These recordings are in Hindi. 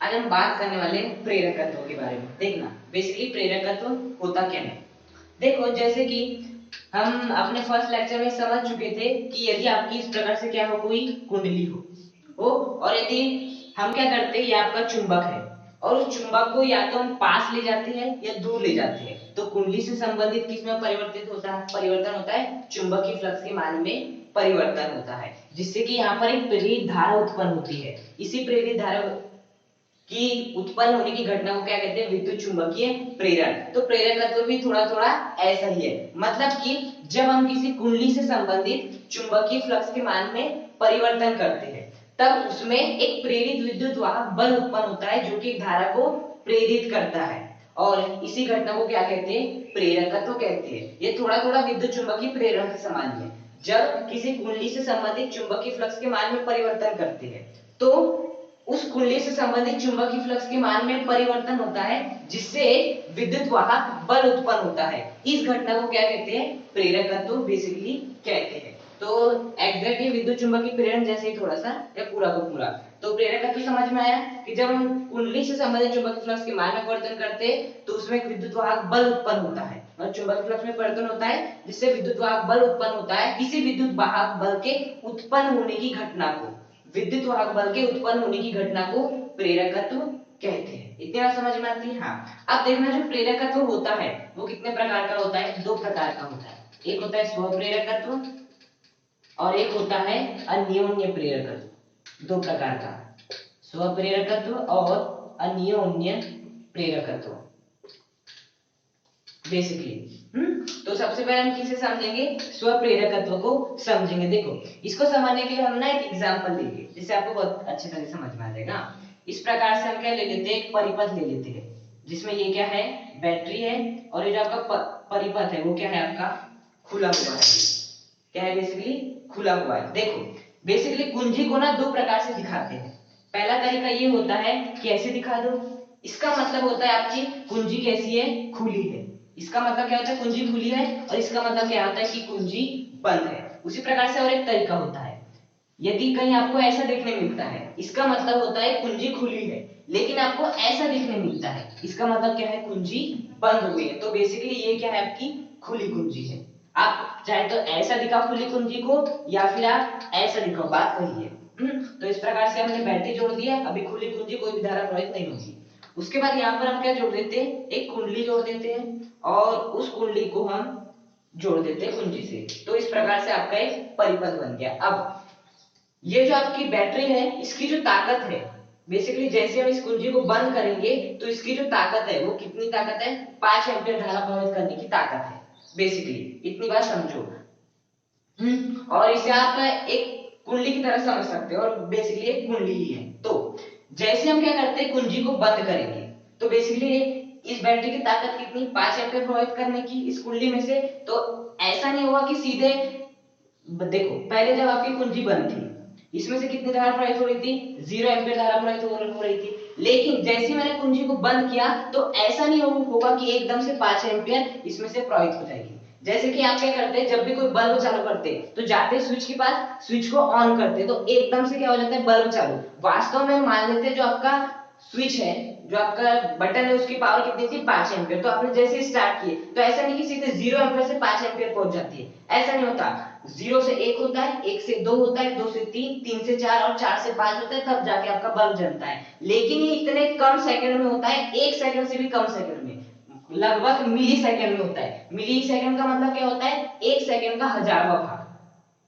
आज हम बात करने वाले हैं प्रेरकत्व के बारे में। देखना बेसिकली प्रेरकत्व होता क्या है। देखो जैसे कि हम अपने फर्स्ट लेक्चर में समझ चुके थे कि यदि आपकी इस प्रकार से क्या हो, कोई कुंडली हो और यदि हम क्या करते हैं, ये आपका चुंबक है और उस चुंबक को या तो हम पास ले जाते हैं या दूर ले जाते हैं, तो कुंडली से संबंधित किसमें परिवर्तन होता है चुंबकीय फ्लक्स के मान में परिवर्तन होता है, जिससे कि यहाँ पर एक प्रेरित धारा उत्पन्न होती है। इसी प्रेरित धारा की उत्पन्न होने की घटना को क्या कहते हैं, विद्युत चुंबकीय प्रेरण। तो प्रेरकत्व भी थोड़ा थोड़ा ऐसा ही है, मतलब कि जब हम किसी कुंडली से संबंधित चुंबकीय फ्लक्स के मान में परिवर्तन करते हैं तब उसमें एक प्रेरित विद्युत वाहक बल उत्पन्न होता है जो कि धारा को प्रेरित करता है, और इसी घटना को क्या कहते हैं, प्रेरकत्व कहते हैं। ये थोड़ा थोड़ा विद्युत चुंबकीय प्रेरण के समान है। जब किसी कुंडली से संबंधित चुंबकीय फ्लक्स के मान में परिवर्तन करते हैं तो उस कुंडली से संबंधित चुंबकीय फ्लक्स के मान में परिवर्तन होता है, जिससे विद्युत वाहक बल उत्पन्न होता है। इस घटना को क्या कहते हैं, प्रेरकत्व बेसिकली कहते हैं। तो एग्जैक्टली विद्युत चुंबकीय प्रेरण जैसे ही थोड़ा सा या पूरा का पूरा। तो प्रेरकत्व समझ में आया कि जब हम कुंडली से संबंधित चुंबकीय फ्लक्स के मान में परिवर्तन करते हैं तो उसमें एक विद्युत वाहक बल उत्पन्न होता है और चुंबकीय फ्लक्स में परिवर्तन होता है जिससे विद्युत वाहक बल उत्पन्न होता है। इसी विद्युत वाहक बल के उत्पन्न होने की घटना को, विद्युत वाहक बल के उत्पन्न होने की घटना को प्रेरकत्व कहते हैं। इतना समझ में आती है। हाँ, अब देखना जो प्रेरकत्व होता है वो कितने प्रकार का होता है, दो प्रकार का होता है। एक होता है स्वप्रेरकत्व और एक होता है अन्योन्य प्रेरकत्व। दो प्रकार का, स्वप्रेरकत्व और अन्योन्य प्रेरकत्व बेसिकली। तो सबसे पहले हम किसे समझेंगे, स्वप्रेरकत्व को समझेंगे। देखो इसको समझने के लिए हम ना एक एग्जांपल लेंगे जिससे आपको बहुत अच्छे तरह समझ में आ जाएगा। इस प्रकार से हम क्या ले लेते हैं, एक परिपथ ले लेते हैं जिसमें ये क्या है, बैटरी है और ये जो आपका परिपथ है वो क्या है, आपका खुला हुआ है। क्या है, बेसिकली खुला हुआ है। देखो बेसिकली कुंजी को ना दो प्रकार से दिखाते हैं। पहला तरीका ये होता है कि ऐसे दिखा दो, इसका मतलब होता है आपकी कुंजी कैसी है, खुली है। इसका मतलब क्या होता है, कुंजी खुली है, और इसका मतलब क्या होता है कि कुंजी बंद है। उसी प्रकार से और एक तरीका होता है, यदि कहीं आपको ऐसा देखने मिलता है, इसका मतलब होता है कुंजी खुली है, लेकिन आपको ऐसा देखने मिलता है, इसका मतलब क्या है, कुंजी बंद हो गई है। तो बेसिकली ये क्या है, आपकी खुली कुंजी है। आप चाहे तो ऐसा दिखाओ खुली कुंजी को या फिर आप ऐसा दिखाओ, बात वही है। तो इस प्रकार से हमने बैटरी जोड़ दिया, अभी खुली कुंजी कोई भी धारा प्रवाहित नहीं होगी। उसके बाद यहाँ पर हम क्या जोड़ देते हैं, एक कुंडली जोड़ देते हैं और उस कुंडली को हम जोड़ देते हैं कुंजी से। तो इस प्रकार से आपका एक परिपथ बन गया। अब ये जो आपकी बैटरी है इसकी जो ताकत है, बेसिकली जैसे हम इस कुंजी को बंद करेंगे तो इसकी जो ताकत है वो कितनी ताकत है, 5 एम्पीयर धारा प्रवाहित करने की ताकत है। बेसिकली इतनी बात समझो। और इसे आप एक कुंडली की तरह समझ सकते हो और बेसिकली एक कुंडली ही है। तो जैसे हम क्या करते हैं, कुंजी को बंद करेंगे तो बेसिकली इस बैटरी की ताकत कितनी, 5 एम्पीयर प्रवाहित करने की इस कुंडली में से। तो ऐसा नहीं हुआ कि सीधे, देखो पहले जब आपकी कुंजी बंद थी इसमें से कितनी धारा प्रवाहित हो रही थी, 0 एम्पीयर धारा प्रवाहित हो रही थी। लेकिन जैसे मैंने कुंजी को बंद किया तो ऐसा नहीं होगा कि एकदम से 5 एम्पीयर इसमें से प्रवाहित हो जाएगी। जैसे कि आप क्या करते हैं, जब भी कोई बल्ब चालू करते हैं तो जाते स्विच के पास, स्विच को ऑन करते हैं तो एकदम से क्या हो जाता है, बल्ब चालू। वास्तव में मान लेते हैं जो आपका स्विच है, जो आपका बटन है, उसकी पावर कितनी थी, 5 एम्पीयर। तो आपने जैसे स्टार्ट किए तो ऐसा नहीं कि सीधे 0 एम्पीयर से 5 एम्पीयर पहुंच जाती है, ऐसा नहीं होता। 0 से 1 होता है, 1 से 2 होता है, 2 से 3, 3 से 4 और 4 से 5 होता है, तब जाके आपका बल्ब जलता है। लेकिन ये इतने कम सेकंड में होता है, 1 सेकंड से भी कम सेकंड में, लगभग मिली सेकंड में होता है। मिली सेकंड का मतलब क्या होता है, 1 सेकंड का 1000वां भाग।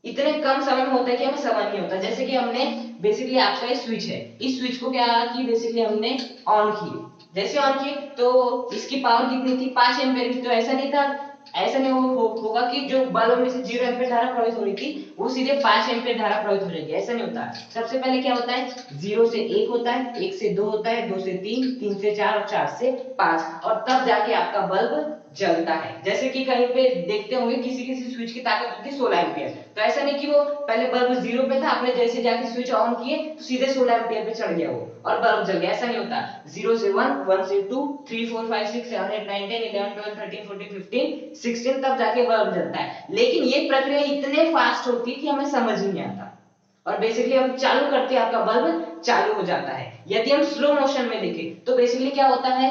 इतने कम समय में होता है कि हमें समझ नहीं होता। जैसे कि हमने बेसिकली आपका ये स्विच है, इस स्विच को क्या की, बेसिकली हमने ऑन किए। जैसे ऑन किए तो इसकी पावर कितनी थी, 5 एम्पीयर की। तो ऐसा नहीं था, ऐसा नहीं होगा कि जो बल्ब में से 0 एम्पीयर धारा प्रवाहित हो रही थी वो सीधे 5 एम्पीयर धारा प्रवाहित हो जाएगी, ऐसा नहीं होता। सबसे पहले क्या होता है, 0 से 1 होता है, 1 से 2 होता है, 2 से 3, 3 से 4 और 4 से 5, और तब जाके आपका बल्ब जलता है। जैसे कि कहीं पे देखते होंगे किसी किसी स्विच की ताकत होती है 16 एम्पीयर। तो ऐसा नहीं कि वो पहले बल्ब 0 पे था, आपने जैसे जाके स्विच ऑन किए तो सीधे 16 एम्पीयर पे चढ़ गया वो और बल्ब जल गया, ऐसा नहीं होता। 0 से 1, 1 से 2, 3 4 5 6 7 8 9 10 11 12 13 14 15 16, तब जाके बल्ब जलता है। लेकिन ये प्रक्रिया इतने फास्ट होती है कि हमें समझ ही नहीं आता, और बेसिकली हम चालू करते हैं आपका बल्ब चालू हो जाता है। यदि हम स्लो मोशन में देखें तो बेसिकली क्या होता है,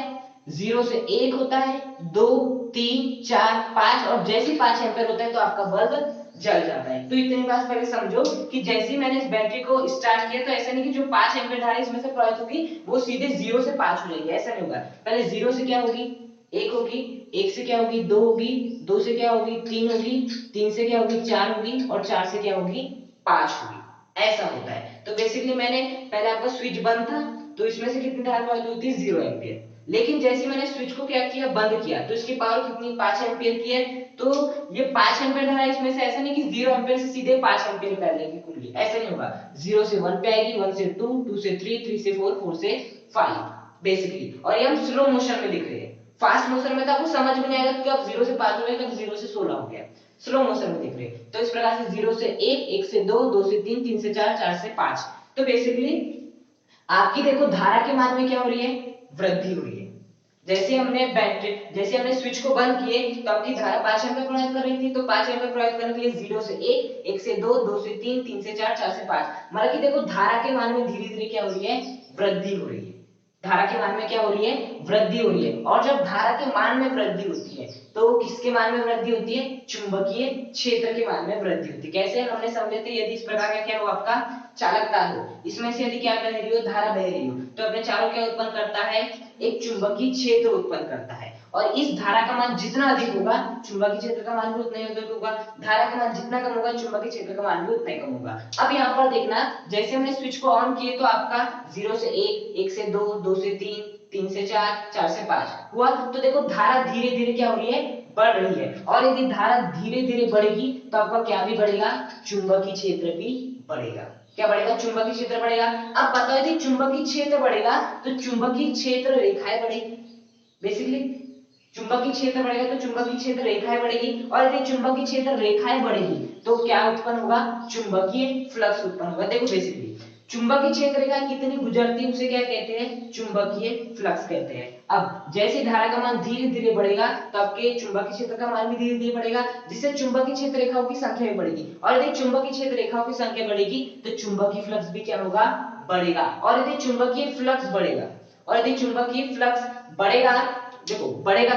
0 से 1 होता है, 2 3 4 5 और जैसे 5 एम्पीयर होता है तो आपका बल्ब जल जाता है। तो इतनी बात पहले समझो कि जैसे ही मैंने इस बैटरी को स्टार्ट किया तो ऐसा नहीं कि जो 5 एम्पीयर धारा इसमें से प्रवाहित होगी वो सीधे 0 से 5 हो जाएगी, ऐसा नहीं होगा। पहले 0 से क्या होगी, 1 होगी, 1 से क्या होगी, 2 होगी, 2 से क्या होगी, 3 होगी, 3 से क्या होगी, 4 होगी और 4 से क्या होगी, 5 होगी, ऐसा होता है। तो बेसिकली मैंने पहले आपका स्विच बंद था तो इसमें से कितनी धारा प्रवाहित होती है, 0 एम्पीयर। लेकिन जैसे मैंने स्विच को क्या किया, बंद किया, तो इसकी पावर कितनी, 5 एम्पीयर की है। तो ये 5 एम्पीयर धारा इसमें से ऐसा नहीं कि 0 एम्पीयर से सीधे 5 एम्पीयर पे आ जाएगी कुंडली, ऐसा नहीं होगा। 0 से 1 पे आएगी, 1 से 2, 2 से 3, 3 से 4, 4 से 5 बेसिकली। और ये हम स्लो मोशन में दिख रहे हैं। फास्ट मोशन में तो आपको समझ में नहीं आएगा कि अब 0 से 5 हो गया, कब 0 से 16 हो गया। स्लो मोशन में दिख रहे हैं। तो इस प्रकार से 0 से 1, 1 से 2, 2 से 3, 3 से 4, 4 से 5। तो बेसिकली आपकी देखो धारा के मान में क्या हो रही है, वृद्धि हो रही है। जैसे हमने स्विच को बंद किए तो आपकी धारा 5 एम्पीयर प्रवाहित कर रही थी, तो 5 एम्पीयर प्रवाहित करने के लिए 0 से 1, 1 से 2, 2 से 3, 3 से 4, 4 से 5, मतलब कि देखो धारा के मान में धीरे धीरे क्या हो रही है, वृद्धि हो रही है। धारा के मान में क्या हो रही है, वृद्धि हो रही है। और जब धारा के मान में वृद्धि होती है तो किसके मान में वृद्धि होती है, चुंबकीय क्षेत्र के मान में वृद्धि होती है। कैसे, हमने समझे थे, यदि इस प्रकार का क्या हो आपका चालकता हो, इसमें से यदि क्या बह रही हो, धारा बह रही हो, तो अपने चारों क्या उत्पन्न करता है, एक चुंबकीय क्षेत्र उत्पन्न करता है। और इस धारा का मान जितना अधिक होगा चुंबकीय क्षेत्र का मान भी उतना ही अधिक होगा, धारा का मान जितना कम होगा चुंबकीय क्षेत्र का मान भी उतना ही कम होगा। अब यहाँ पर देखना, जैसे हमने स्विच को ऑन किए तो आपका 0 से 1, 1 से 2, 2 से 3, 3 से 4, 4 से 5 हुआ। तो देखो धारा धीरे धीरे क्या हो रही है, बढ़ रही है। और यदि धारा धीरे धीरे बढ़ेगी तो आपका क्या भी बढ़ेगा, चुंबकीय क्षेत्र भी बढ़ेगा। क्या बढ़ेगा, चुंबकीय क्षेत्र बढ़ेगा। अब बताओ यदि चुंबकीय क्षेत्र बढ़ेगा तो चुंबकीय क्षेत्र रेखाएं बढ़ेगी। बेसिकली चुंबकीय क्षेत्र बढ़ेगा तो चुंबकीय क्षेत्र रेखाएं बढ़ेगी, और यदि चुंबकीय क्षेत्र रेखाएं बढ़ेगी तो क्या उत्पन्न होगा, चुंबकीय फ्लक्स उत्पन्न होगा। देखो बेसिकली चुंबकीय क्षेत्र रेखा कितनी गुजरती है उसे क्या कहते हैं, चुंबकीय फ्लक्स कहते हैं। अब जैसे धारा का मान धीरे धीरे बढ़ेगा तो आपके चुंबकीय क्षेत्र का मान भी धीरे धीरे बढ़ेगा, जिससे चुंबकीय क्षेत्र रेखाओं की संख्या भी बढ़ेगी। और यदि चुंबकीय क्षेत्र रेखाओं की संख्या बढ़ेगी तो चुंबकीय फ्लक्स भी क्या होगा, बढ़ेगा। और यदि चुंबकीय फ्लक्स बढ़ेगा, और यदि चुंबकीय फ्लक्स बढ़ेगा, देखो बढ़ेगा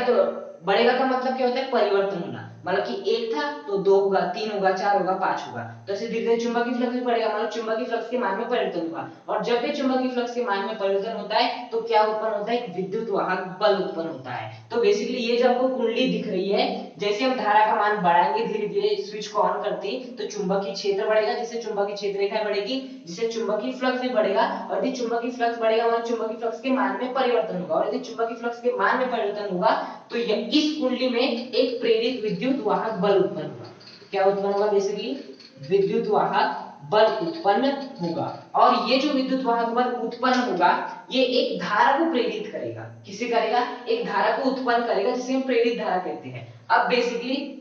का मतलब क्या होता है, परिवर्तन होना। मतलब कि 1 था तो 2 होगा, 3 होगा, 4 होगा, 5 होगा। तो ऐसे धीरे धीरे चुंबकीय फ्लक्स भी बढ़ेगा, मतलब चुंबकीय फ्लक्स के मान में परिवर्तन होगा। और जब भी चुंबकीय फ्लक्स के मान में परिवर्तन होता है तो क्या उत्पन्न होता है, एक विद्युत वाहक बल उत्पन्न होता है। तो बेसिकली ये जो आपको कुंडली दिख रही है, जैसे हम धारा का मान बढ़ाएंगे धीरे धीरे स्विच को ऑन करते तो चुंबकीय क्षेत्र बढ़ेगा, जिससे चुंबकीय क्षेत्र रेखा बढ़ेगी, जिससे चुंबकीय फ्लक्स भी बढ़ेगा। और यदि चुंबकीय फ्लक्स बढ़ेगा मतलब चुंबकीय फ्लक्स के मान में परिवर्तन होगा, और यदि चुंबकीय फ्लक्स के मान में परिवर्तन होगा तो इस कुंडली में एक प्रेरित विद्युत वाहक बल उत्पन्न होगा। क्या उत्पन्न होगा, बेसिकली विद्युत वाहक बल उत्पन्न होगा। और ये जो विद्युत वाहक बल उत्पन्न होगा ये एक धारा को प्रेरित करेगा। किसे करेगा, एक धारा को उत्पन्न करेगा, जिसे हम प्रेरित धारा कहते हैं। अब बेसिकली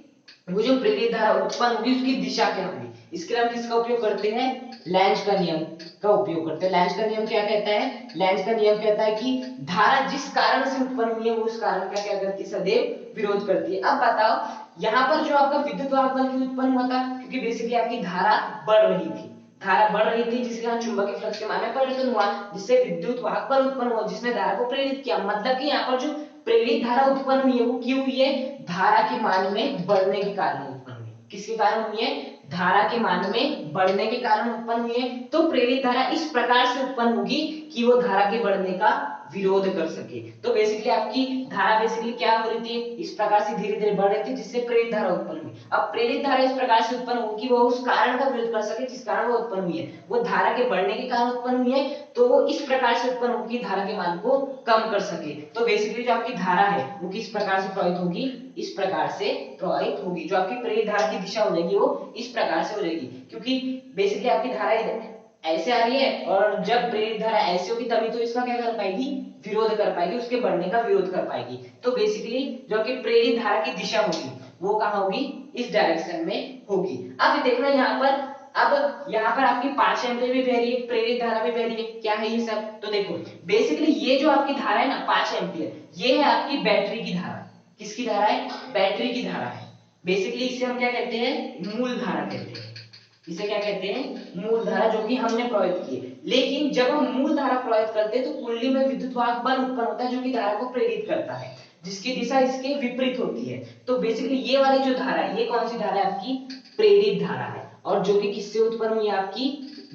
वो जो प्रेरित धारा उत्पन्न होगी उसकी दिशा क्या होगी, इसके लिए हम किसका उपयोग करते हैं, लेंज का नियम का उपयोग करते हैं। लेंज का नियम क्या कहता है, लेंज का नियम कहता है कि धारा जिस कारण से उत्पन्न हुई है वो उस कारण का क्या करती है, सदैव विरोध करती है। अब बताओ यहाँ पर जो आपका विद्युत वाहक बल क्यों उत्पन्न हुआ था, क्योंकि बेसिकली आपकी धारा बढ़ रही थी, धारा बढ़ रही थी, जिसके कारण चुंबकीय फ्लक्स के मान में परिवर्तन हुआ, जिससे विद्युत वाहक बल उत्पन्न हुआ, जिसने धारा को प्रेरित किया। मतलब कि यहाँ पर जो प्रेरित धारा उत्पन्न हुई है वो क्यों हुई है, धारा के मान में बढ़ने के कारण उत्पन्न हुई। किसके कारण हुई है, धारा के मान में बढ़ने के कारण उत्पन्न हुई है। तो प्रेरित धारा इस प्रकार से उत्पन्न होगी कि वो धारा के बढ़ने का विरोध कर सके। तो बेसिकली आपकी धारा बेसिकली क्या हो रही थी, इस प्रकार से धीरे धीरे बढ़ रही थी, जिससे प्रेरित धारा उत्पन्न हुई। अब प्रेरित धारा इस प्रकार से उत्पन्न होगी वो उस कारण का विरोध कर सके जिस कारण वो उत्पन्न हुई है, वो धारा के बढ़ने के कारण उत्पन्न हुई है, तो वो इस प्रकार से उत्पन्न होगी धारा के मान को कम कर सके। तो बेसिकली जो आपकी धारा है वो किस प्रकार से प्रवाहित होगी, इस प्रकार से प्रवाहित होगी। जो आपकी प्रेरित धारा की दिशा हो जाएगी वो इस प्रकार से हो जाएगी, क्योंकि बेसिकली आपकी धारा ऐसे आ रही है, और जब प्रेरित धारा ऐसे होगी तभी तो इसका क्या कर पाएगी, विरोध कर पाएगी, उसके बढ़ने का विरोध कर पाएगी। तो बेसिकली जो कि प्रेरित धारा की दिशा होगी वो कहाँ होगी, इस डायरेक्शन में होगी। अब देखना यहाँ पर, अब यहाँ पर आपकी 5 एम्पीयर भी बह रही है, प्रेरित धारा भी बह रही है। क्या है ये सब, तो देखो बेसिकली ये जो आपकी धारा है ना 5 एम्पीयर, ये है आपकी बैटरी की धारा। किसकी धारा है, बैटरी की धारा है। बेसिकली इसे हम क्या कहते हैं, मूल धारा कहते हैं। इसे क्या कहते हैं, मूल धारा, जो कि हमने प्रयोगित की है। लेकिन जब हम मूल धारा प्रयोगित करते हैं तो कुंडली में विद्युत वाहक बल उत्पन्न होता है जो कि धारा को प्रेरित करता है, जिसकी दिशा इसके विपरीत होती है। तो बेसिकली ये वाली जो धारा है, ये कौन सी धारा है, आपकी प्रेरित धारा है, और जो कि किससे उत्पन्न हुई है, आपकी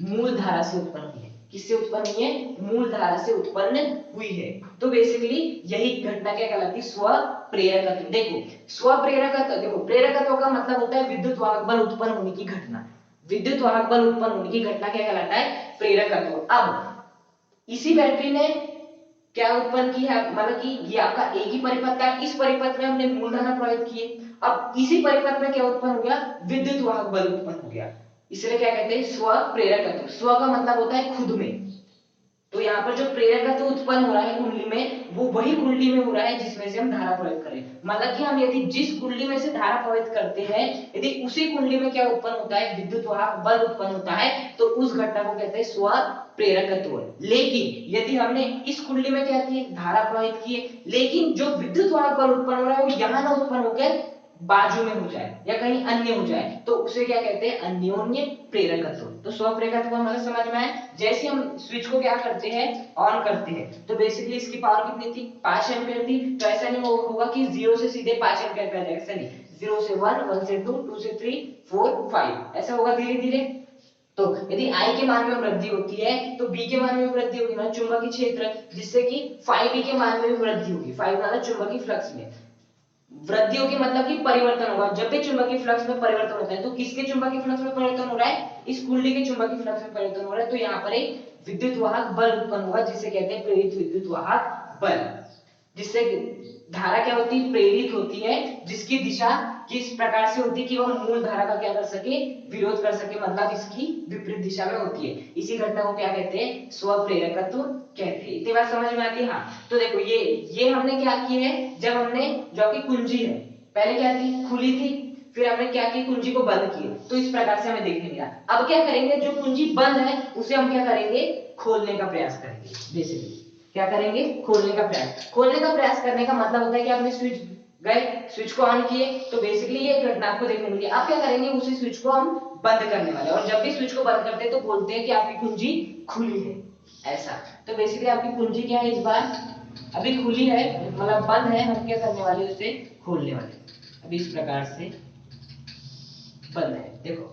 मूल धारा से उत्पन्न हुई है। किससे उत्पन्न हुई है, मूल धारा से उत्पन्न हुई है। तो बेसिकली यही घटना क्या कहलाती है, स्वप्रेरकत्व। देखो स्वप्रेरकत्व, देखो प्रेरकत्व का मतलब होता है विद्युत वाहक बल उत्पन्न होने की घटना। विद्युत वाहक बल उत्पन्न होने की घटना क्या कहलाता है, प्रेरकत्व। अब इसी बैटरी ने क्या उत्पन्न की है, मतलब कि ये आपका एक ही परिपथ है, इस परिपथ में हमने मूल धारा प्रयोगित की है। अब इसी परिपथ में क्या उत्पन्न हो गया, विद्युत वाहक बल उत्पन्न हो गया। इसलिए क्या कहते हैं, स्वप्रेरकत्व। स्व का मतलब होता है खुद में, तो यहाँ पर जो प्रेरकत्व उत्पन्न हो रहा है कुंडली में, वो वही कुंडली में हो रहा है जिसमें से हम धारा प्रयोग करें। मतलब कि हम यदि जिस कुंडली में से धारा प्रयोगित करते हैं, यदि उसी कुंडली में क्या उत्पन्न होता है, विद्युत वाहक बल उत्पन्न होता है, तो उस घटना को कहते हैं स्वप्रेरकत्व। लेकिन यदि हमने इस कुंडली में क्या की, धारा प्रयोगित की है, लेकिन जो विद्युत वाहक बल उत्पन्न हो रहा है वो यहाँ ना उत्पन्न होकर बाजू में हो जाए या कहीं अन्य हो जाए, तो उसे क्या कहते हैं, अन्योन्य प्रेरकत्व। तो स्वप्रेरकत्व का मतलब समझ में आया। जैसे हम स्विच को क्या करते हैं, ऑन करते हैं, तो बेसिकली इसकी पावर कितनी थी, 5 एम्पीयर थी। तो ऐसा नहीं होगा कि 0 से सीधे 5 एम्पीयर पे आ जाएगा, ऐसा नहीं। 0 से 1, 1 से 2, 2 से 3, 4, 5, ऐसा होगा धीरे धीरे। तो यदि I के मान में वृद्धि होती है तो B के मान में वृद्धि होगी ना, चुंबकीय क्षेत्र, जिससे कि 5B के मान में भी वृद्धि होगी। 5 मतलब चुंबकीय फ्लक्स में वृद्धि होगी, मतलब कि परिवर्तन होगा। जब भी चुंबकीय फ्लक्स में परिवर्तन होता है, तो किसके चुंबकीय फ्लक्स में परिवर्तन हो रहा है, इस कुंडली के चुंबकीय फ्लक्स में परिवर्तन हो रहा है। तो यहाँ पर एक विद्युत वाहक बल उत्पन्न होगा, जिसे कहते हैं प्रेरित विद्युत वाहक बल। जिससे धारा क्या होती है, प्रेरित होती है, जिसकी दिशा किस प्रकार से होती है कि वह मूल धारा का क्या कर सके, विरोध कर सके, मतलब इसकी विपरीत दिशा में होती है। इसी घटना को क्या कहते हैं, स्वप्रेरकत्व कहते हैं। इतनी बात समझ में आती है। हाँ, तो देखो ये हमने क्या की है, जब हमने जो आपकी कुंजी है, पहले क्या थी, खुली थी, फिर हमने क्या की, कुंजी को बंद किया, तो इस प्रकार से हमें देखने मिला। अब क्या करेंगे, जो कुंजी बंद है उसे हम क्या करेंगे, खोलने का प्रयास करेंगे। बेसिकली क्या करेंगे, खोलने का प्रयास। खोलने का प्रयास करने का मतलब होता है कि आपने स्विच गए, स्विच को ऑन किए, तो बेसिकली ये घटना आपको देखने मिली। अब क्या करेंगे, उसी स्विच को हम बंद करने वाले, और जब भी स्विच को बंद करते हैं तो बोलते हैं कि आपकी कुंजी खुली है, ऐसा। तो बेसिकली आपकी कुंजी क्या है, इस बार अभी खुली है, मतलब बंद है, हम क्या करने वाले, उसे खोलने वाले। अभी इस प्रकार से बंद है। देखो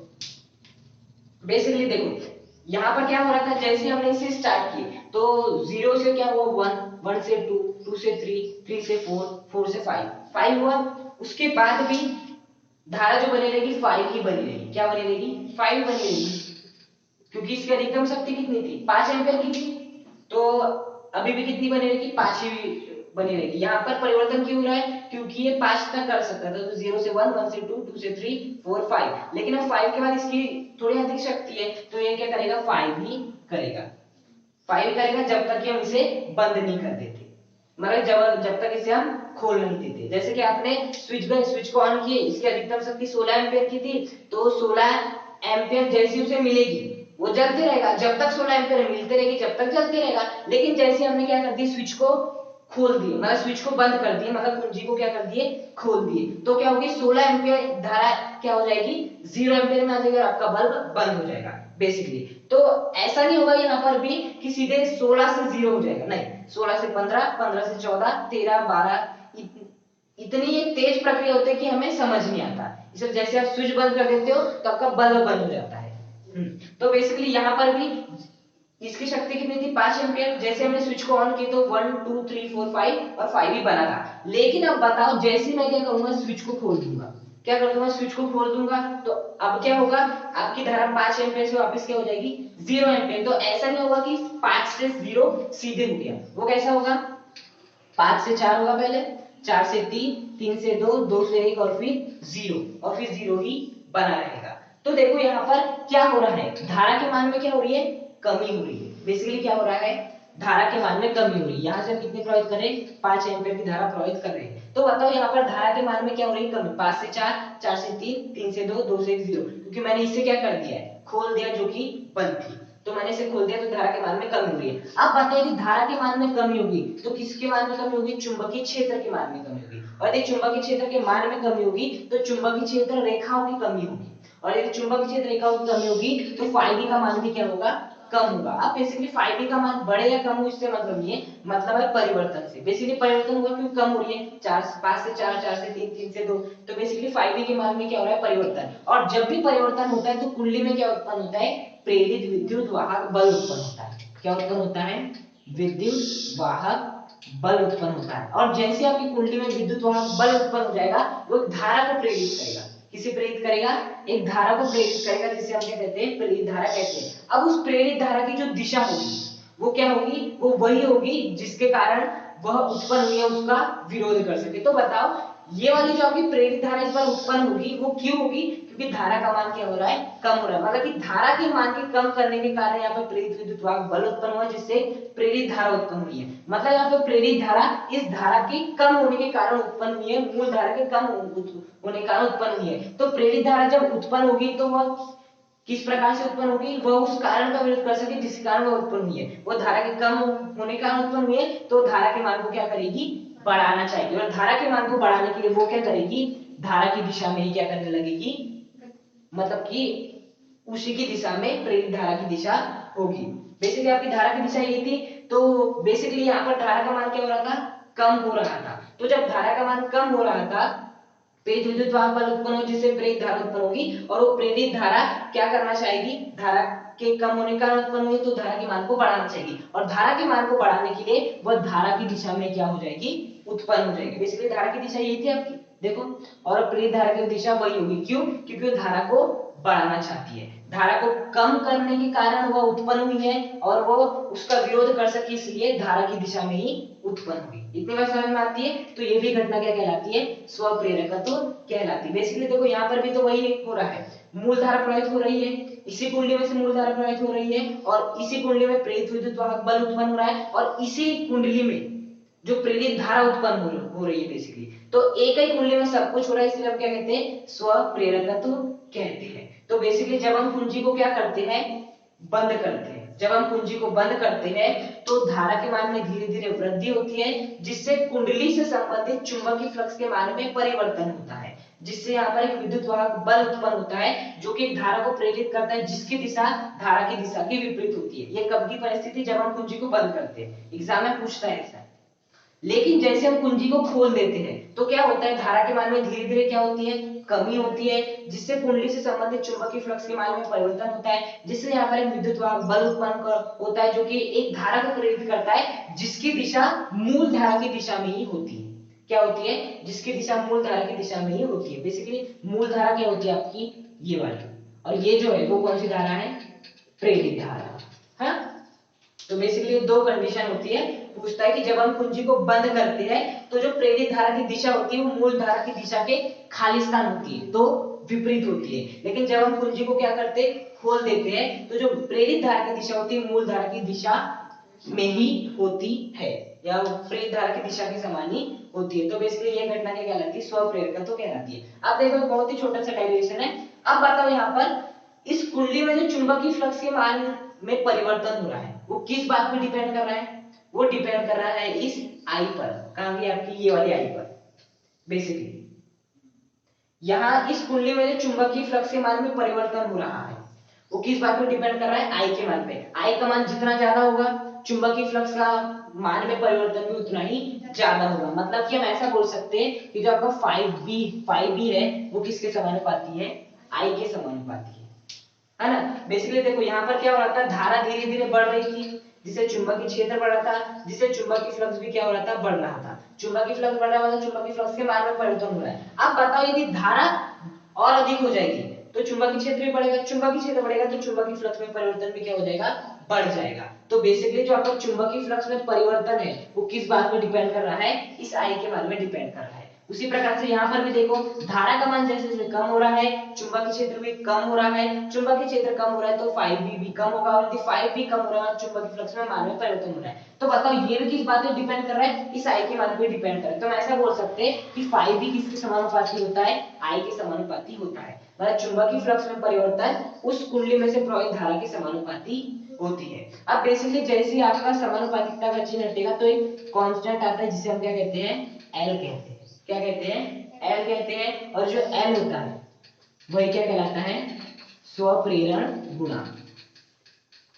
बेसिकली देखो यहाँ पर क्या हो रहा था, जैसे हमने इसे स्टार्ट की तो 0 से क्या हुआ, 1, 1 से 2, 2 से 3, 3 से 4, 4 से 5, 5 हुआ। उसके बाद भी धारा जो बनी रहेगी 5 ही बनी रहेगी। क्या बनी रहेगी, 5 बनी रहेगी, क्योंकि इसकी अधिकतम शक्ति कितनी थी, 5 एम्पीयर की थी। तो अभी भी कितनी बनी रहेगी, 5 ही बनी रहेगी। यहाँ पर परिवर्तन क्यों हो रहा है, क्योंकि ये 5 तक कर सकता था, तो 0 से 1, 1 से 2, 2 से 3, 4, 5, लेकिन अब 5 के बाद इसकी थोड़ी अधिक शक्ति है, तो ये क्या करेगा, 5 ही करेगा। 5 करेगा जब तक कि हम इसे बंद नहीं कर देते, मतलब जब तक इसे हम खोल नहीं देते। जैसे कि आपने स्विच को ऑन किए, इसकी अधिकतम शक्ति 16 एम्पीयर की थी, तो 16 एम्पीयर जैसी उसे मिलेगी वो जलते रहेगा, जब तक 16 एम्पीयर मिलते रहेगी जब तक जलते रहेगा। लेकिन जैसे हमने क्या कर दी, स्विच को खोल दिए, मतलब स्विच को बंद कर दिए, मतलब कुंजी को क्या कर दिए, खोल दिए, तो क्या होगी, 16 एम्पीयर धारा क्या हो जाएगी, 0 एम्पीयर में आ जाएगी और आपका बल्ब बंद हो जाएगा बेसिकली। तो ऐसा नहीं होगा यहाँ पर भी कि सीधे 16 से 0 हो जाएगा, नहीं, 16 से 15, 15 से 14, 13, 12, इतनी एक तेज प्रक्रिया होती है कि हमें समझ नहीं आता। इसलिए जैसे आप स्विच बंद कर देते हो तो आपका बल्ब बंद हो जाता है। तो बेसिकली यहाँ पर भी इसकी शक्ति कितनी थी, 5 एम्पीयर। जैसे हमने स्विच को ऑन किया तो 1, 2, 3, 4, 5 और 5 ही बना था। लेकिन अब बताओ, जैसे मैं क्या करूंगा, स्विच को खोल दूंगा, क्या कर दूंगा, स्विच को खोल दूंगा, तो अब क्या होगा, आपकी धारा 5 एम्पीयर से वापस क्या हो जाएगी, 0 एम्पीयर। तो ऐसा नहीं होगा कि 5 से 0 सीधे हो गया, वो कैसा होगा, 5 से 4 होगा पहले, 4 से 3, 3 से 2, 2 से 1 और फिर 0, और फिर 0 ही बना रहेगा। तो देखो यहाँ पर क्या हो रहा है, धारा के मान में क्या हो रही है, कमी हो रही है। बेसिकली क्या हो रहा है, धारा के मान में कमी हो रही है। यहाँ से हम कितने प्रवाहित कर रहे हैं, 5 एम्पीयर की धारा प्रवाहित कर रहे हैं। तो बताओ यहाँ पर धारा के मान में क्या हो रही है, कमी। 5 से 4, 4 से 3, 3 से 2, 2 से 1, 0, क्योंकि मैंने इसे क्या कर दिया है, खोल दिया, जो कि बंद थी, तो मैंने इसे खोल दिया, तो धारा के मान में कमी हो रही है। अब बताइए कि धारा के मान में कमी होगी तो किसके मान में कमी होगी, चुंबकीय क्षेत्र के मान में कमी होगी। और यदि चुंबकीय क्षेत्र के मान में कमी होगी तो चुंबकीय क्षेत्र रेखाओं की कमी होगी। और यदि चुंबकीय क्षेत्र रेखा की कमी होगी तो फाई बी का मान भी क्या होगा, कम होगा। अब बेसिकली फाई बी का मान बढ़े या कम हो इससे मतलब नहीं है, मतलब है परिवर्तन से। बेसिकली परिवर्तन हुआ क्योंकि कम हो रही है, 5 से 4, 4 से 3, 3 से 2, तो बेसिकली फाई बी के मान में क्या हो रहा है, परिवर्तन। और जब भी परिवर्तन होता है तो कुंडली में क्या उत्पन्न होता है, प्रेरित विद्युत वाहक बल उत्पन्न होता है। क्या उत्पन्न होता है, विद्युत वाहक बल उत्पन्न होता है। और जैसे आपकी कुंडली में विद्युत वाहक बल उत्पन्न हो जाएगा वो धारा को प्रेरित करेगा। किसे प्रेरित करेगा, एक धारा को प्रेरित करेगा, जिसे हम क्या कहते हैं, प्रेरित धारा कहते हैं। अब उस प्रेरित धारा की जो दिशा होगी वो क्या होगी, वो वही होगी जिसके कारण वह उत्पन्न हुई है उसका विरोध कर सके। तो बताओ ये वाली जो आपकी प्रेरित धारा इस बार उत्पन्न होगी वो क्यों होगी, क्योंकि धारा का मान क्या हो रहा है, कम हो रहा है। मतलब कि धारा के मान के कम करने के कारण यहाँ पर प्रेरित विद्युत वाहक बल उत्पन्न हुआ जिससे प्रेरित धारा उत्पन्न हुई है। मतलब यहाँ पर प्रेरित धारा इस धारा के कम होने के कारण उत्पन्न हुई है, मूल धारा के कम होने के कारण उत्पन्न हुई है। तो प्रेरित धारा जब उत्पन्न होगी तो वह किस प्रकार से उत्पन्न होगी, वह उस कारण का विरोध कर सके जिस कारण वह उत्पन्न हुई है। वो धारा के कम होने के कारण उत्पन्न हुई है तो धारा के मान को क्या करेगी, बढ़ाना चाहिए। और धारा के मान को बढ़ाने के लिए वो क्या करेगी, धारा की दिशा में ही क्या करने लगेगी, मतलब कि उसी की दिशा में प्रेरित धारा की दिशा होगी। बेसिकली आपकी धारा की दिशा यही थी। तो बेसिकली यहाँ पर धारा का मान क्या हो रहा था, कम हो रहा था। तो जब धारा का मान कम हो रहा था प्रेरित विद्युत वाहक बल उत्पन्न हो जिससे प्रेरित धारा उत्पन्न होगी, और वो प्रेरित धारा क्या करना चाहेगी, धारा के कम होने का उत्पन्न हुई तो धारा के मान को बढ़ाना चाहिए। और धारा के मान को बढ़ाने के लिए वह धारा की दिशा में क्या हो जाएगी, उत्पन्न हो जाएगी। बेसिकली धारा की दिशा यही थी आपकी, देखो। और प्रेरित धारा की दिशा वही होगी, क्यों, क्योंकि वो धारा को बढ़ाना चाहती है। धारा को कम करने के कारण वह उत्पन्न हुई है और वो उसका विरोध कर सके इसलिए धारा की दिशा में ही उत्पन्न हुई। इतनी बात समझ में आती है। तो ये भी घटना क्या कहलाती है, स्वप्रेरकत्व कहलाती है। बेसिकली देखो यहाँ पर भी तो वही हो रहा है, मूल धारा प्रवाहित हो रही है, इसी कुंडली में से मूल धारा प्रवाहित हो रही है और इसी कुंडली में प्रेरित विद्युत वाहक बल उत्पन्न हो रहा है और इसी कुंडली में जो प्रेरित धारा उत्पन्न हो रही है। बेसिकली तो एक ही कुंडली में सब कुछ हो रहा है, इसलिए हम क्या कहते हैं, स्वप्रेरकत्व कहते हैं। तो बेसिकली जब हम कुंजी को क्या करते हैं, बंद करते हैं, जब हम कुंजी को बंद करते हैं तो धारा के मान में धीरे धीरे वृद्धि होती है जिससे कुंडली से संबंधित चुंबकीय फ्लक्स के मान में परिवर्तन होता है, जिससे यहाँ पर एक विद्युत वाहक बल उत्पन्न होता है जो कि एक धारा को प्रेरित करता है जिसकी दिशा धारा की दिशा के विपरीत होती है। ये कब की परिस्थिति, जब हम कुंजी को बंद करते हैं। एग्जाम में पूछता है ऐसा। लेकिन जैसे हम कुंजी को खोल देते हैं तो क्या होता है, धारा के मान में धीरे धीरे क्या होती है, कमी होती है, जिससे कुंडली से संबंधित चुंबकीय फ्लक्स के मान में परिवर्तन होता है, जिससे यहाँ पर एक विद्युत वाहक बल उत्पन्न होता है जो कि एक धारा को प्रेरित करता है जिसकी दिशा मूल धारा की दिशा में ही होती है। क्या होती है, जिसकी दिशा मूल धारा की दिशा में ही होती है। बेसिकली मूल धारा क्या होती है आपकी, ये वाली, और ये जो है वो कौन सी धारा है, प्रेरित धारा। हाँ, तो बेसिकली दो कंडीशन होती है। पूछता है कि जब हम कुंजी को बंद करते हैं तो जो प्रेरित धारा की दिशा होती है वो मूल धारा की दिशा के खाली स्थान होती है, तो विपरीत होती है। लेकिन जब हम कुंजी को क्या करते हैं, खोल देते हैं, तो जो प्रेरित धारा की दिशा होती है मूल धारा की दिशा में ही होती है, या प्रेरित धारा की दिशा के समान ही होती है। तो बेसिकली ये घटना क्या कहलाती है, स्वप्रेरकत्व कहलाती है। अब देखो बहुत ही छोटा सा डेरिवेशन है। अब बताओ यहाँ पर इस कुंडली में जो चुंबकीय फ्लक्स के मान में परिवर्तन हो रहा है वो किस बात पर डिपेंड कर रहा है, वो डिपेंड कर रहा है इस आई पर, कहां की आपकी ये वाली आई पर। बेसिकली यहाँ इस कुंडली में जो चुंबकीय फ्लक्स के मान में परिवर्तन हो रहा है वो किस बात पर डिपेंड कर रहा है, आई के मान पे। आई का मान जितना ज्यादा होगा चुंबकीय फ्लक्स का मान में परिवर्तन भी उतना ही ज्यादा होगा। मतलब कि हम ऐसा बोल सकते हैं कि जो आपका 5b है वो किसके समानुपाती है, आई के समानुपाती है ना। बेसिकली देखो यहाँ पर क्या हो रहा था, धारा धीरे धीरे बढ़ रही थी जिससे चुंबकीय क्षेत्र बढ़ रहा था, जिससे चुंबकीय फ्लक्स भी क्या हो रहा था, बढ़ रहा था। चुंबकीय फ्लक्स बढ़ रहा है मतलब चुंबकीय फ्लक्स के मान में परिवर्तन हो रहा है। अब बताओ यदि धारा और अधिक हो जाएगी तो चुंबकीय क्षेत्र भी बढ़ेगा, चुंबकीय क्षेत्र बढ़ेगा तो चुंबकीय फ्लक्स में परिवर्तन भी क्या हो जाएगा, बढ़ जाएगा। तो बेसिकली जो आपका चुंबकीय फ्लक्स में परिवर्तन है वो किस बात पे डिपेंड कर रहा है, इस आई के मान में डिपेंड कर रहा है। उसी प्रकार से यहाँ पर भी देखो धारा का मान जैसे जैसे कम हो रहा है चुंबकीय क्षेत्र भी कम हो रहा है, चुंबकीय क्षेत्र कम हो रहा है तो 5b भी कम होगा, और यदि 5 भी कम हो रहा है चुंबकीय फ्लक्स में मान में परिवर्तन हो रहा है। तो बताओ ये भी किस बात पे डिपेंड कर रहा है, इस आई के मान पे डिपेंड कर रहा है। तो हम ऐसा बोल सकते हैं कि 5b किसके समानुपाती होता है, आई के समानुपाती होता है। मतलब चुंबकीय फ्लक्स में परिवर्तन उस कुंडली में से प्रवाहित धारा के समानुपाती होती है। अब बेसिकली जैसे आपका समानुपातिकता का चिन्ह हटेगा तो एक कांस्टेंट आता है जिसे हम क्या कहते हैं, एल कहते हैं। क्या कहते हैं, एल कहते हैं। और जो एल होता है वही क्या कहलाता है, स्वप्रेरण गुणांक।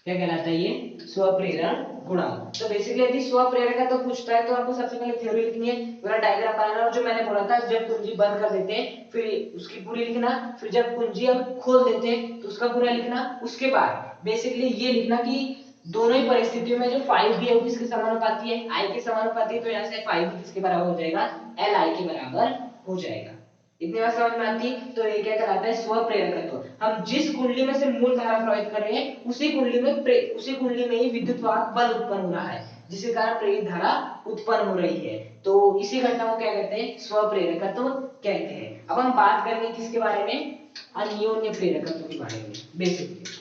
क्या कहलाता है ये, स्वप्रेरण गुणांक। तो बेसिकली यदि स्वप्रेरण का तो पूछता है तो आपको सबसे पहले थ्योरी लिखनी है, पूरा डायग्राम बनाना, और जो मैंने बोला था जब कुंजी बंद कर देते हैं फिर उसकी पूरी लिखना, फिर जब कुंजी हम खोल देते हैं तो उसका पूरा लिखना। उसके बाद बेसिकली ये लिखना कि दोनों ही परिस्थितियों में जो 5 भी है वो किसके समानुपाती है, i के समानुपाती है, तो यहाँ से 5 भी किसके बराबर हो जाएगा, li के बराबर हो जाएगा। इतनी बात समझ में आती, तो ये क्या कहलाता है, स्वप्रेरकत्व। हम जिस कुंडली में से मूल धारा प्रवाहित कर रहे हैं उसी कुंडली में ही विद्युत वाहक बल उत्पन्न हो रहा है, जिसके कारण प्रेरित धारा उत्पन्न हो रही है। तो इसी घटना को क्या कहते हैं, स्वप्रेरकत्व कहते हैं। अब हम बात करेंगे किसके बारे में, अन्योन्य प्रेरकत्व के बारे में बेसिकली।